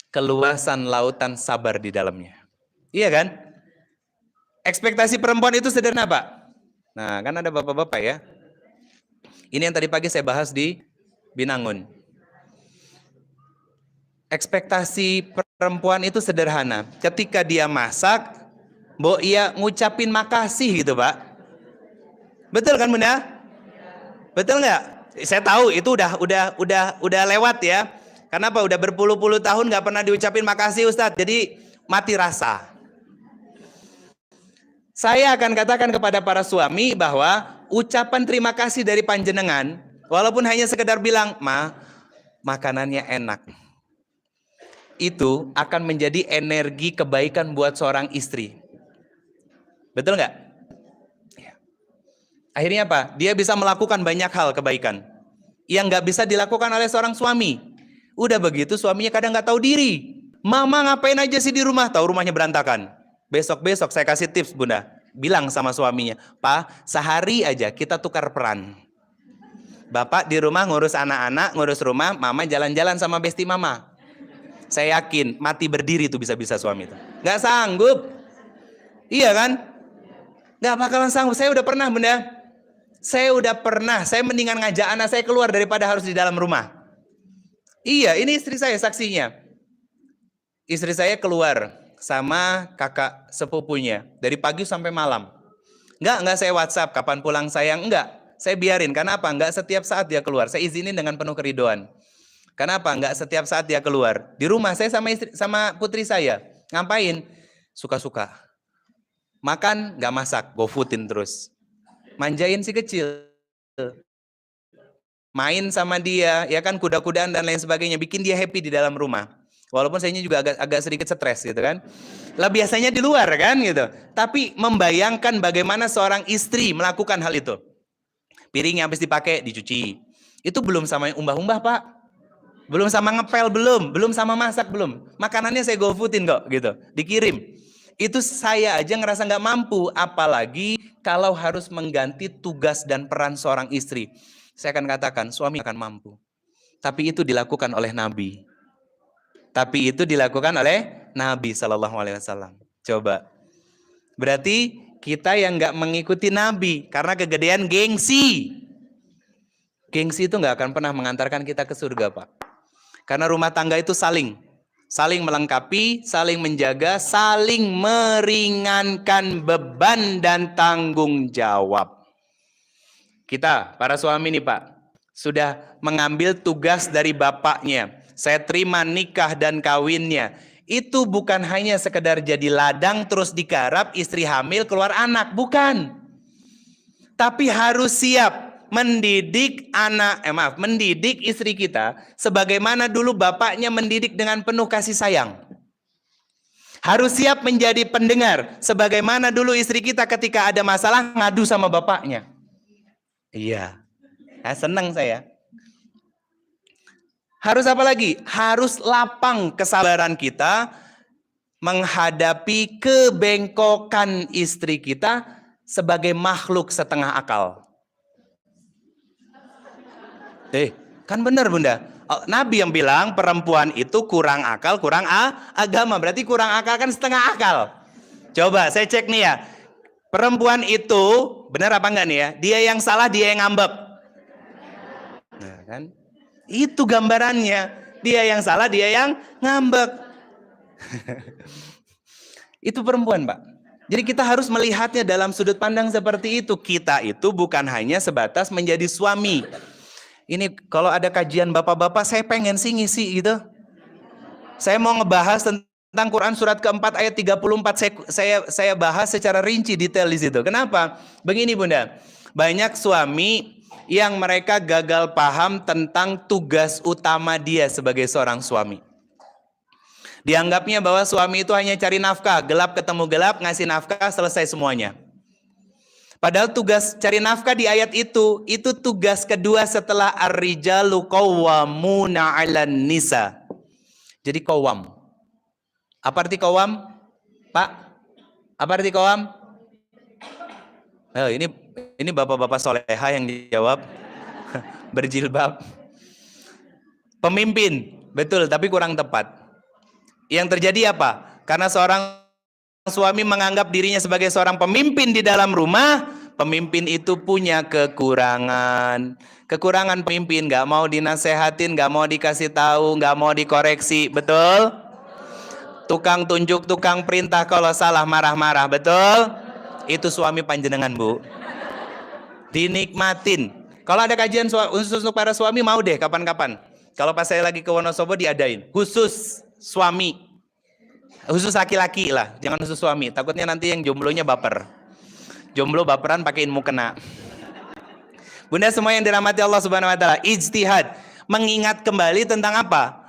Keluasan lautan sabar di dalamnya. Iya kan? Ekspektasi perempuan itu sederhana, Pak. Nah, kan ada bapak-bapak ya. Ini yang tadi pagi saya bahas di Binangun. Ekspektasi perempuan itu sederhana. Ketika dia masak, mbok ia ngucapin makasih gitu, Pak. Betul kan, Bunda? Betul nggak? Saya tahu itu udah lewat ya. Kenapa? Udah berpuluh-puluh tahun nggak pernah diucapin makasih, Ustadz. Jadi mati rasa. Saya akan katakan kepada para suami bahwa ucapan terima kasih dari panjenengan, walaupun hanya sekedar bilang, "Ma, makanannya enak." Itu akan menjadi energi kebaikan buat seorang istri. Betul nggak? Ya. Akhirnya apa? Dia bisa melakukan banyak hal kebaikan yang nggak bisa dilakukan oleh seorang suami. Udah begitu suaminya kadang nggak tahu diri. Mama ngapain aja sih di rumah? Tahu rumahnya berantakan. Besok-besok saya kasih tips, Bunda. Bilang sama suaminya, "Pak, sehari aja kita tukar peran. Bapak di rumah ngurus anak-anak, ngurus rumah, Mama jalan-jalan sama besti Mama." Saya yakin mati berdiri tuh bisa-bisa suami itu. Nggak sanggup. Iya kan? Nggak bakalan sanggup. Saya udah pernah, Bunda. Saya mendingan ngajak anak saya keluar daripada harus di dalam rumah. Iya, ini istri saya saksinya. Istri saya keluar sama kakak sepupunya dari pagi sampai malam. Enggak saya WhatsApp kapan pulang sayang, enggak. Saya biarin, karena apa? Enggak setiap saat dia keluar. Saya izinin dengan penuh keridoan. Kenapa? Enggak setiap saat dia keluar. Di rumah saya sama putri saya. Ngapain? Suka-suka. Makan, enggak masak, GoFoodin terus. Manjain si kecil. Main sama dia, ya kan, kuda-kudaan dan lain sebagainya, bikin dia happy di dalam rumah. Walaupun saya juga agak sedikit stres gitu kan. Lah biasanya di luar kan gitu. Tapi membayangkan bagaimana seorang istri melakukan hal itu. Piring yang habis dipakai dicuci. Itu belum sama umbah-umbah, Pak. Belum sama ngepel, belum sama masak, belum. Makanannya saya GoFoodin kok gitu, dikirim. Itu saya aja ngerasa nggak mampu, apalagi kalau harus mengganti tugas dan peran seorang istri. Saya akan katakan suami akan mampu. Tapi itu dilakukan oleh Nabi. Tapi itu dilakukan oleh Nabi Shallallahu Alaihi Wasallam. Coba. Berarti kita yang nggak mengikuti Nabi karena kegedean gengsi. Gengsi itu nggak akan pernah mengantarkan kita ke surga, Pak. Karena rumah tangga itu saling melengkapi, saling menjaga, saling meringankan beban dan tanggung jawab. Kita, para suami nih Pak, sudah mengambil tugas dari bapaknya. Saya terima nikah dan kawinnya. Itu bukan hanya sekedar jadi ladang terus digarap, istri hamil, keluar anak. Bukan. Tapi harus siap mendidik mendidik istri kita sebagaimana dulu bapaknya mendidik dengan penuh kasih sayang. Harus siap menjadi pendengar sebagaimana dulu istri kita ketika ada masalah ngadu sama bapaknya. Iya. Senang saya. Harus apa lagi? Harus lapang kesabaran kita menghadapi kebengkokan istri kita sebagai makhluk setengah akal. Kan benar Bunda. Nabi yang bilang perempuan itu kurang akal, kurang agama. Berarti kurang akal kan setengah akal. Coba saya cek nih ya. Perempuan itu benar apa enggak nih ya? Dia yang salah, dia yang ngambek. Nah, kan? Itu gambarannya. Dia yang salah, dia yang ngambek. Itu perempuan, Pak. Jadi kita harus melihatnya dalam sudut pandang seperti itu. Kita itu bukan hanya sebatas menjadi suami. Ini kalau ada kajian bapak-bapak, saya pengen sih ngisi gitu. Saya mau ngebahas tentang Quran surat keempat ayat 34. Saya bahas secara rinci detail di situ. Kenapa? Begini Bunda. Banyak suami yang mereka gagal paham tentang tugas utama dia sebagai seorang suami. Dianggapnya bahwa suami itu hanya cari nafkah, gelap ketemu gelap, ngasih nafkah, selesai semuanya. Padahal tugas cari nafkah di ayat itu tugas kedua setelah ar-rijalu qawwamuna 'alan nisa. Jadi qawwam. Apa arti qawwam? Pak, apa arti qawwam? Ini bapak-bapak soleha yang dijawab. Berjilbab. Pemimpin, betul, tapi kurang tepat. Yang terjadi apa? Karena seorang suami menganggap dirinya sebagai seorang pemimpin di dalam rumah, pemimpin itu punya kekurangan. Kekurangan pemimpin, gak mau dinasehatin, gak mau dikasih tahu, gak mau dikoreksi, betul? Tukang tunjuk, tukang perintah, kalau salah marah-marah, betul? Itu suami panjenengan, Bu. Dinikmatin. Kalau ada kajian khusus untuk para suami, mau deh kapan-kapan. Kalau pas saya lagi ke Wonosobo diadain. Khusus suami. Khusus laki-laki lah, jangan khusus suami. Takutnya nanti yang jomblonya baper. Jomblo baperan pakein mukena. Bunda semua yang dirahmati Allah Subhanahu wa taala, ijtihad, mengingat kembali tentang apa?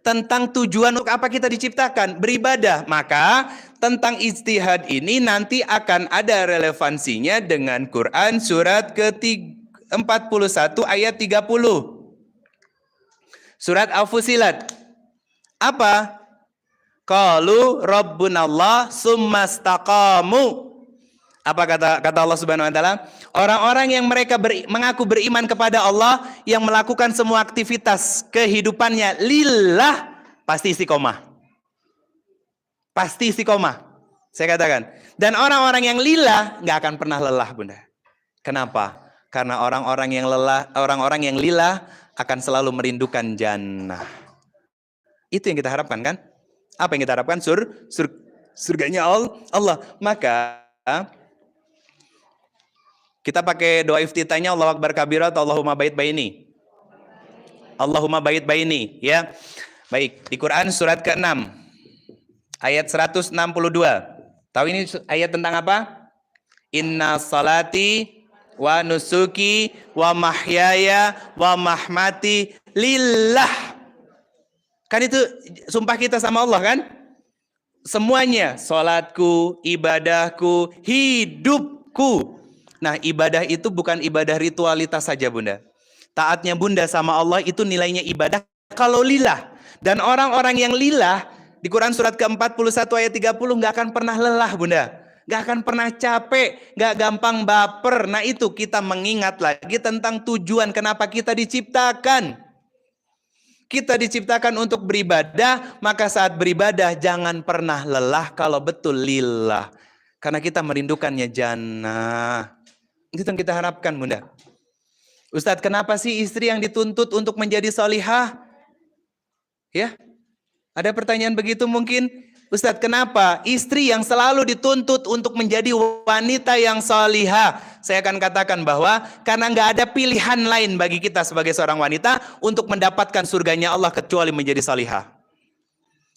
Tentang tujuan untuk apa kita diciptakan, beribadah. Maka tentang ijtihad ini nanti akan ada relevansinya dengan Quran surat ke-41 ayat 30. Surat Al-Fusilat. Apa? Qalu rabbunallah summastaqamu. Apa kata Allah Subhanahu wa taala? Orang-orang yang mereka mengaku beriman kepada Allah, yang melakukan semua aktivitas kehidupannya lillah, pasti istiqomah. Pasti istiqomah. Saya katakan. Dan orang-orang yang lillah nggak akan pernah lelah, Bunda. Kenapa? Karena orang-orang yang lelah, orang-orang yang lillah akan selalu merindukan jannah. Itu yang kita harapkan kan? Apa yang kita harapkan? Surganya Allah. Maka kita pakai doa iftitahnya Allahu Akbar kabira atau Allahumma bait baini. Allahumma bait baini, ya. Baik, di Quran surat ke-6 ayat 162. Tahu ini ayat tentang apa? Inna salati wa nusuki wa mahyaya wa mahmati lillah. Kan itu sumpah kita sama Allah kan? Semuanya, salatku, ibadahku, hidupku. Nah, ibadah itu bukan ibadah ritualitas saja, Bunda. Taatnya Bunda sama Allah itu nilainya ibadah kalau lillah. Dan orang-orang yang lillah di Quran surat ke-41 ayat 30 nggak akan pernah lelah, Bunda. Nggak akan pernah capek, nggak gampang baper. Nah, itu kita mengingat lagi tentang tujuan kenapa kita diciptakan. Kita diciptakan untuk beribadah, maka saat beribadah jangan pernah lelah kalau betul lillah. Karena kita merindukannya jannah. Itu yang kita harapkan, Bunda. Ustadz, kenapa sih istri yang dituntut untuk menjadi solihah? Ya, ada pertanyaan begitu mungkin. Ustadz, kenapa istri yang selalu dituntut untuk menjadi wanita yang solihah? Saya akan katakan bahwa karena nggak ada pilihan lain bagi kita sebagai seorang wanita untuk mendapatkan surganya Allah kecuali menjadi solihah.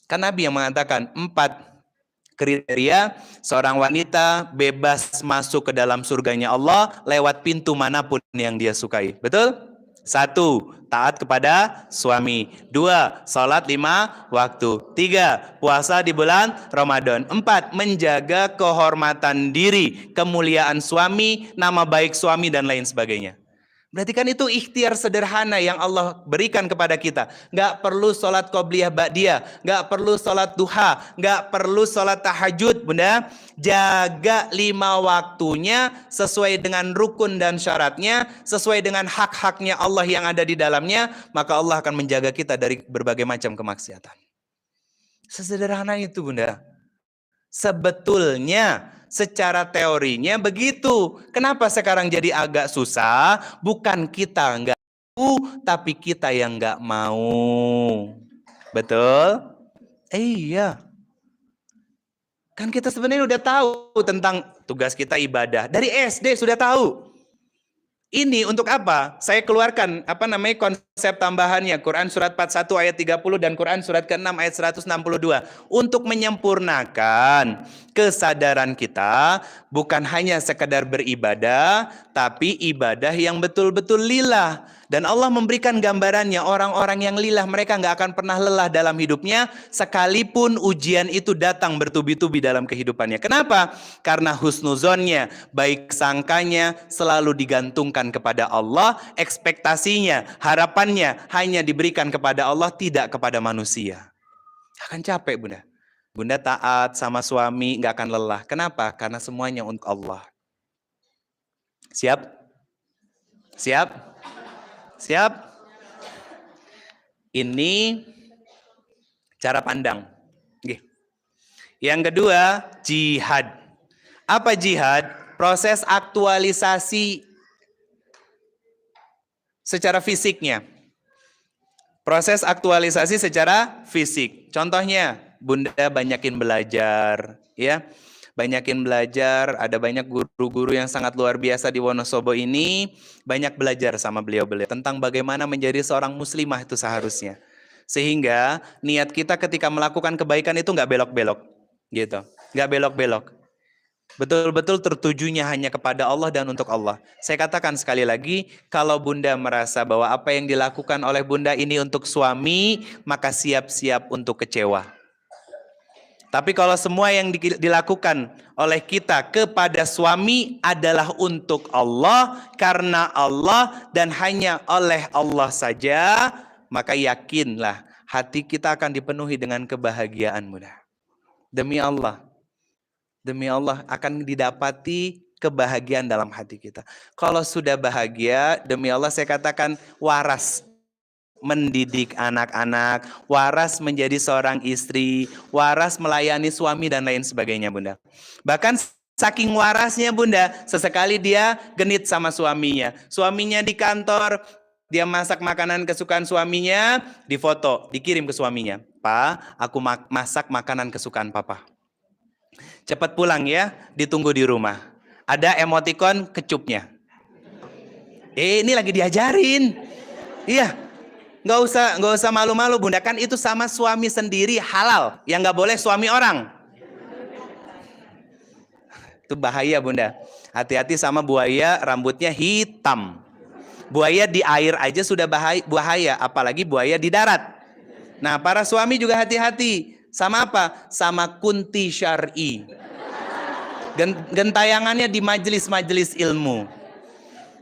Kan Nabi yang mengatakan 4 kriteria seorang wanita bebas masuk ke dalam surganya Allah lewat pintu manapun yang dia sukai. Betul? 1, taat kepada suami. 2, salat 5 waktu. 3, puasa di bulan Ramadan. 4, menjaga kehormatan diri, kemuliaan suami, nama baik suami dan lain sebagainya. Berarti kan itu ikhtiar sederhana yang Allah berikan kepada kita. Gak perlu sholat qobliyah ba'diyah, gak perlu sholat duha, gak perlu sholat tahajud, Bunda. Jaga 5 waktunya sesuai dengan rukun dan syaratnya, sesuai dengan hak-haknya Allah yang ada di dalamnya, maka Allah akan menjaga kita dari berbagai macam kemaksiatan. Sesederhana itu, Bunda. Sebetulnya secara teorinya begitu. Kenapa sekarang jadi agak susah? Bukan kita nggak mau, tapi kita yang nggak mau. Betul? Iya. Kan kita sebenarnya udah tahu tentang tugas kita ibadah. Dari SD sudah tahu. Ini untuk apa? Saya keluarkan konsep tambahannya Quran surat 41 ayat 30 dan Quran surat ke-6 ayat 162 untuk menyempurnakan kesadaran kita bukan hanya sekedar beribadah tapi ibadah yang betul-betul lillah. Dan Allah memberikan gambarannya orang-orang yang lillah mereka nggak akan pernah lelah dalam hidupnya sekalipun ujian itu datang bertubi-tubi dalam kehidupannya. Kenapa? Karena husnuzonnya, baik sangkanya selalu digantungkan kepada Allah, ekspektasinya, harapannya hanya diberikan kepada Allah, tidak kepada manusia. Akan capek, Bunda. Bunda taat sama suami nggak akan lelah. Kenapa? Karena semuanya untuk Allah. Siap? Siap? Siap? Ini cara pandang. Yang kedua, jihad. Apa jihad? Proses aktualisasi secara fisiknya. Proses aktualisasi secara fisik. Contohnya, Bunda banyakin belajar, ya. Banyakin belajar, ada banyak guru-guru yang sangat luar biasa di Wonosobo ini, banyak belajar sama beliau-beliau tentang bagaimana menjadi seorang muslimah itu seharusnya. Sehingga niat kita ketika melakukan kebaikan itu nggak belok-belok, gitu, nggak belok-belok. Betul-betul tertujunya hanya kepada Allah dan untuk Allah. Saya katakan sekali lagi, kalau Bunda merasa bahwa apa yang dilakukan oleh Bunda ini untuk suami, maka siap-siap untuk kecewa. Tapi kalau semua yang dilakukan oleh kita kepada suami adalah untuk Allah, karena Allah dan hanya oleh Allah saja, maka yakinlah hati kita akan dipenuhi dengan kebahagiaan, Bunda. Demi Allah akan didapati kebahagiaan dalam hati kita. Kalau sudah bahagia, demi Allah saya katakan waras mendidik anak-anak, waras menjadi seorang istri, waras melayani suami dan lain sebagainya, Bunda. Bahkan Saking warasnya Bunda, sesekali dia genit sama suaminya. Suaminya di kantor, dia masak makanan kesukaan suaminya, difoto, dikirim ke suaminya. Pak, aku masak makanan kesukaan Papa. Cepat pulang ya, ditunggu di rumah. Ada emoticon kecupnya. Ini lagi diajarin. Iya, nggak usah malu-malu Bunda, kan itu sama suami sendiri halal, yang nggak boleh suami orang. Itu bahaya Bunda. Hati-hati sama buaya rambutnya hitam. Buaya di air aja sudah bahaya, apalagi buaya di darat. Nah, para suami juga hati-hati. Sama apa? Sama kunti syar'i. Gentayangannya di majelis-majelis ilmu.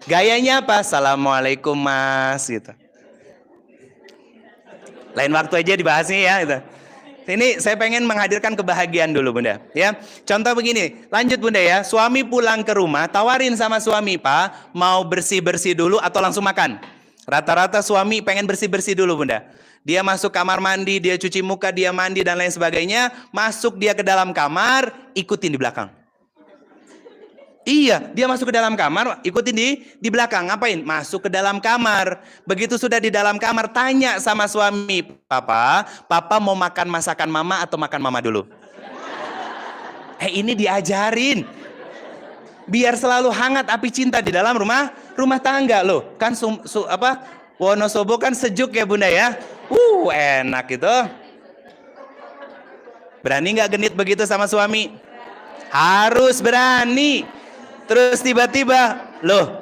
Gayanya apa? Assalamualaikum mas gitu. Lain waktu aja dibahasnya ya gitu. Ini saya pengen menghadirkan kebahagiaan dulu Bunda ya. Contoh begini, lanjut Bunda ya. Suami pulang ke rumah, tawarin sama suami, Pak, mau bersih-bersih dulu atau langsung makan? Rata-rata suami pengen bersih-bersih dulu Bunda. Dia masuk kamar mandi, dia cuci muka, dia mandi dan lain sebagainya. Masuk dia ke dalam kamar, ikutin di belakang. Iya, dia masuk ke dalam kamar, ikutin di belakang. Ngapain? Masuk ke dalam kamar. Begitu sudah di dalam kamar, tanya sama suami, Papa mau makan masakan Mama atau makan Mama dulu? Ini diajarin. Biar selalu hangat api cinta di dalam rumah tangga loh. Kan Wonosobo kan sejuk ya Bunda ya. Enak itu. Berani nggak genit begitu sama suami? Harus berani. Terus tiba-tiba, loh,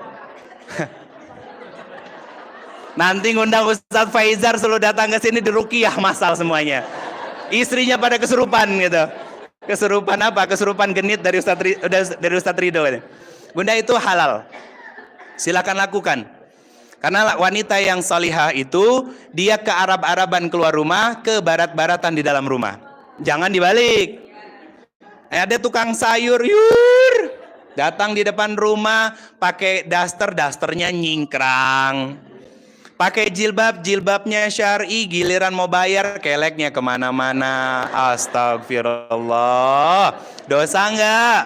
nanti ngundang Ustadz Faizar selalu datang ke sini diruqyah masal semuanya. Istrinya pada kesurupan gitu. Kesurupan apa? Kesurupan genit dari Ustadz Ridho. Bunda, itu halal. Silakan lakukan. Karena wanita yang salihah itu, dia ke Arab-Araban keluar rumah, ke barat-baratan di dalam rumah. Jangan dibalik. Ada tukang sayur, datang di depan rumah pakai dasternya nyingkrang, pakai jilbabnya syar'i, giliran mau bayar keleknya kemana-mana. Astagfirullah, dosa nggak?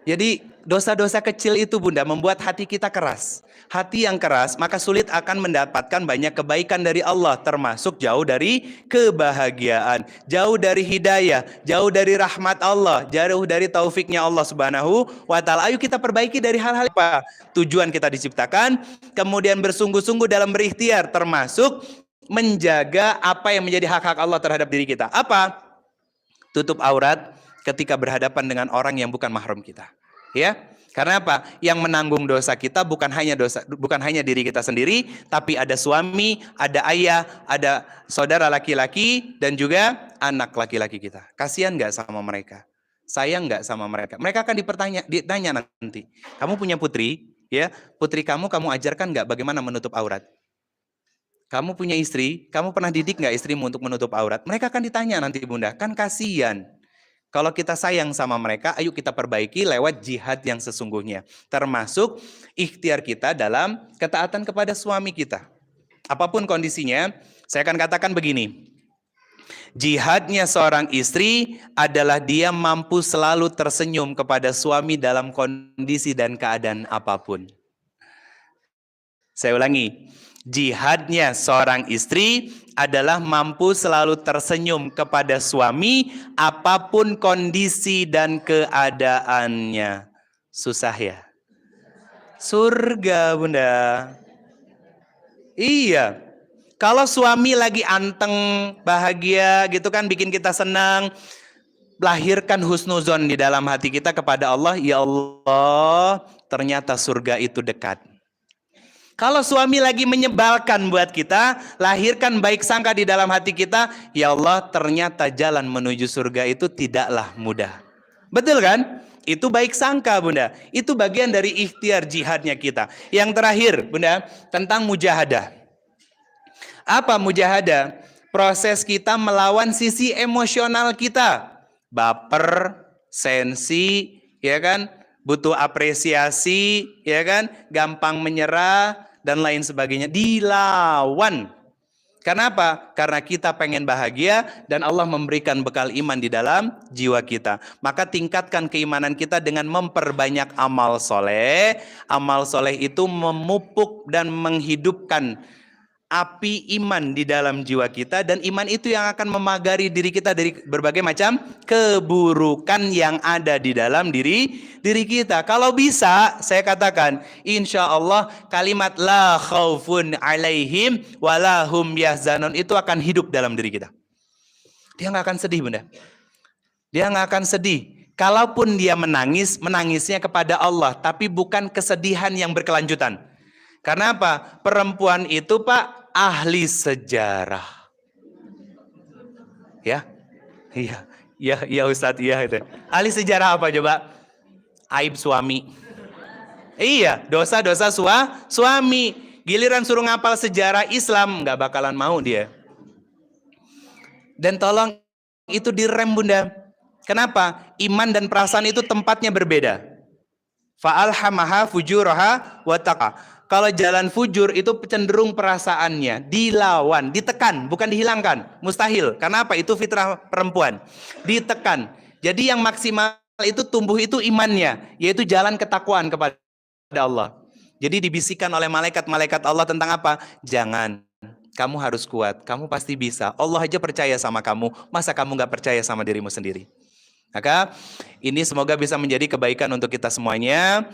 Jadi dosa-dosa kecil itu Bunda membuat hati kita keras. Hati yang keras maka sulit akan mendapatkan banyak kebaikan dari Allah, termasuk jauh dari kebahagiaan, jauh dari hidayah, jauh dari rahmat Allah, jauh dari taufiknya Allah Subhanahu wa Ta'ala. Ayo kita perbaiki dari hal-hal apa tujuan kita diciptakan, kemudian bersungguh-sungguh dalam berikhtiar, termasuk menjaga apa yang menjadi hak-hak Allah terhadap diri kita. Apa? Tutup aurat ketika berhadapan dengan orang yang bukan mahram kita. Ya, karena apa? Yang menanggung dosa kita bukan hanya diri kita sendiri, tapi ada suami, ada ayah, ada saudara laki-laki, dan juga anak laki-laki kita. Kasihan nggak sama mereka? Sayang nggak sama mereka? Mereka akan ditanya nanti. Kamu punya putri, ya? Putri kamu ajarkan nggak bagaimana menutup aurat? Kamu punya istri, kamu pernah didik nggak istrimu untuk menutup aurat? Mereka akan ditanya nanti Bunda. Kan kasihan. Kalau kita sayang sama mereka, ayo kita perbaiki lewat jihad yang sesungguhnya. Termasuk ikhtiar kita dalam ketaatan kepada suami kita. Apapun kondisinya, saya akan katakan begini. Jihadnya seorang istri adalah dia mampu selalu tersenyum kepada suami dalam kondisi dan keadaan apapun. Saya ulangi. Jihadnya seorang istri adalah mampu selalu tersenyum kepada suami apapun kondisi dan keadaannya. Susah ya? Surga Bunda. Iya. Kalau suami lagi anteng, bahagia gitu kan, bikin kita senang, lahirkan husnuzon di dalam hati kita kepada Allah. Ya Allah, ternyata surga itu dekat. Kalau suami lagi menyebalkan buat kita, lahirkan baik sangka di dalam hati kita. Ya Allah, ternyata jalan menuju surga itu tidaklah mudah. Betul kan? Itu baik sangka Bunda. Itu bagian dari ikhtiar jihadnya kita. Yang terakhir Bunda, tentang mujahadah. Apa mujahadah? Proses kita melawan sisi emosional kita. Baper, sensi, ya kan? Butuh apresiasi, ya kan? Gampang menyerah dan lain sebagainya. Dilawan. Karena apa? Karena kita pengen bahagia dan Allah memberikan bekal iman di dalam jiwa kita. Maka tingkatkan keimanan kita dengan memperbanyak amal soleh. Amal soleh itu memupuk dan menghidupkan api iman di dalam jiwa kita, dan iman itu yang akan memagari diri kita dari berbagai macam keburukan yang ada di dalam diri kita. Kalau bisa, saya katakan, insya Allah kalimat la khaufun alaihim walahum yahzanun itu akan hidup dalam diri kita. Dia nggak akan sedih, Bunda. Dia nggak akan sedih. Kalaupun dia menangis, menangisnya kepada Allah, tapi bukan kesedihan yang berkelanjutan. Karena apa? Perempuan itu, Pak, ahli sejarah. Ya? Iya Ustadz, iya itu. Ahli sejarah apa coba? Aib suami. Iya, dosa-dosa suami. Giliran suruh ngapal sejarah Islam, nggak bakalan mau dia. Dan tolong itu direm, Bunda. Kenapa? Iman dan perasaan itu tempatnya berbeda. Fa'alhamaha fujuraha wa taqa. Kalau jalan fujur itu cenderung perasaannya dilawan, ditekan, bukan dihilangkan. Mustahil. Karena apa? Itu fitrah perempuan. Ditekan. Jadi yang maksimal itu tumbuh itu imannya, yaitu jalan ketakwaan kepada Allah. Jadi dibisikkan oleh malaikat-malaikat Allah tentang apa? Jangan. Kamu harus kuat. Kamu pasti bisa. Allah aja percaya sama kamu. Masa kamu nggak percaya sama dirimu sendiri? Maka ini semoga bisa menjadi kebaikan untuk kita semuanya.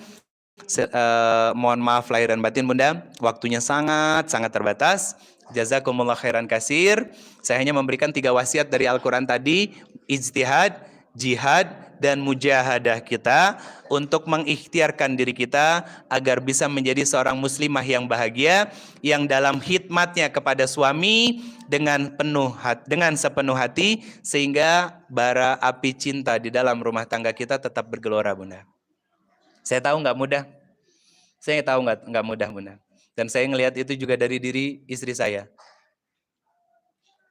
Mohon maaf lahir dan batin, Bunda, waktunya sangat terbatas. Jazakumullah khairan kasir. Saya hanya memberikan 3 wasiat dari Al-Quran tadi: ijtihad, jihad, dan mujahadah kita untuk mengikhtiarkan diri kita agar bisa menjadi seorang muslimah yang bahagia, yang dalam khidmatnya kepada suami dengan sepenuh hati, sehingga bara api cinta di dalam rumah tangga kita tetap bergelora, Bunda. Saya tahu nggak mudah. Saya tahu nggak mudah, Bunda. Dan saya ngelihat itu juga dari diri istri saya.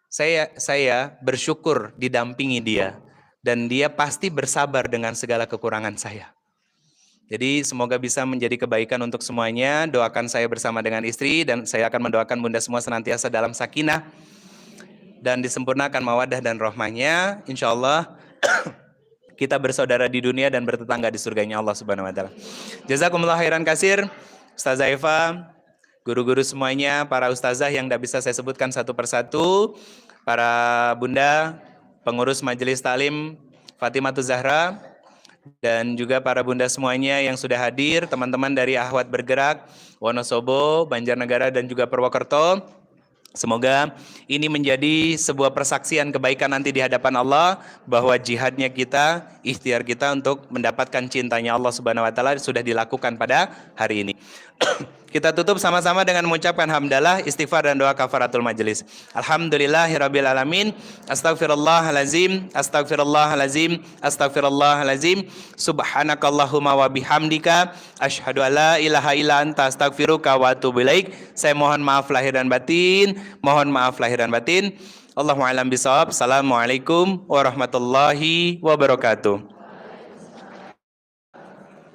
Saya bersyukur didampingi dia. Dan dia pasti bersabar dengan segala kekurangan saya. Jadi semoga bisa menjadi kebaikan untuk semuanya. Doakan saya bersama dengan istri. Dan saya akan mendoakan Bunda semua senantiasa dalam sakinah. Dan disempurnakan mawadah dan rahmahnya. Insya Allah kita bersaudara di dunia dan bertetangga di surganya Allah Subhanahu wa taala. Jazakumullah khairan kasir. Ustazah Eva, guru-guru semuanya, para ustazah yang tidak bisa saya sebutkan satu persatu, para bunda, pengurus majelis taklim Fatimatul Zahra, dan juga para bunda semuanya yang sudah hadir, teman-teman dari Ahwat Bergerak, Wonosobo, Banjarnegara, dan juga Purwokerto. Semoga ini menjadi sebuah persaksian kebaikan nanti di hadapan Allah, bahwa jihadnya kita, ikhtiar kita untuk mendapatkan cintanya Allah Subhanahu wa taala sudah dilakukan pada hari ini. Kita tutup sama-sama dengan mengucapkan hamdalah, istighfar, dan doa kafaratul majelis. Alhamdulillahirabbil alamin. Astaghfirullahalazim, astaghfirullahalazim, astaghfirullahalazim. Subhanakallahumma wa bihamdika asyhadu alla ilaha illa anta astaghfiruka wa atubu ilaik. Saya mohon maaf lahir dan batin. Mohon maaf lahir dan batin. Allahu a'lam bishawab. Assalamualaikum warahmatullahi wabarakatuh.